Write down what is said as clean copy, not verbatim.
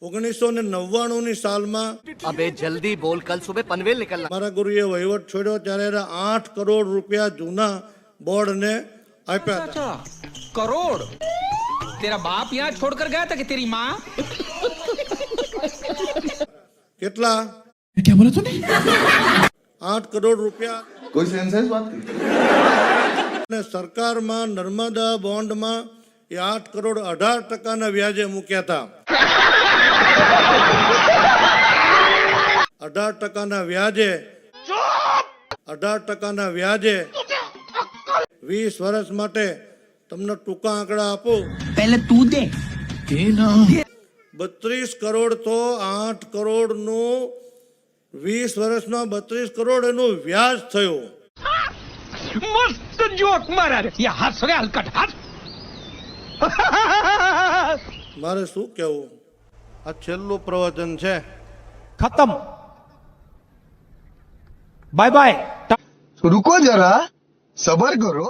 1999 સાલમાં अबे जल्दी बोल, कल सुबह पनवेल निकलना। મારા ગુરુએ વહીવટ છોડ્યો ત્યારે 8 કરોડ રૂપિયા જૂના બોર્ડને આપ્યા હતા। करोड़? तेरा बाप यहाँ छोड़कर गया था कि तेरी माँ? કેટલા? क्या बोला तूने? 8 કરોડ રૂપિયા। कोई सेंस है इस बात की? અને સરકારમાં નર્મદા બોન્ડમાં એ 8 કરોડ 18% વ્યાજે મૂક્યા હતા। 18% વ્યાજે 18% વ્યાજે 20 વર્ષ માટે તમને ટૂંકા આંકડા આપું। पहले तू दे 32 કરોડ તો 8 કરોડ નું 20 વર્ષમાં 32 કરોડ એનું વ્યાજ થયું। मस्त जोक मारा रे। ये हंस रे हलकट हंस। મારે શું કહેવું? આ છેલ્લું પ્રવચન છે। खत्म। Bye bye. रुको जरा, सबर करो।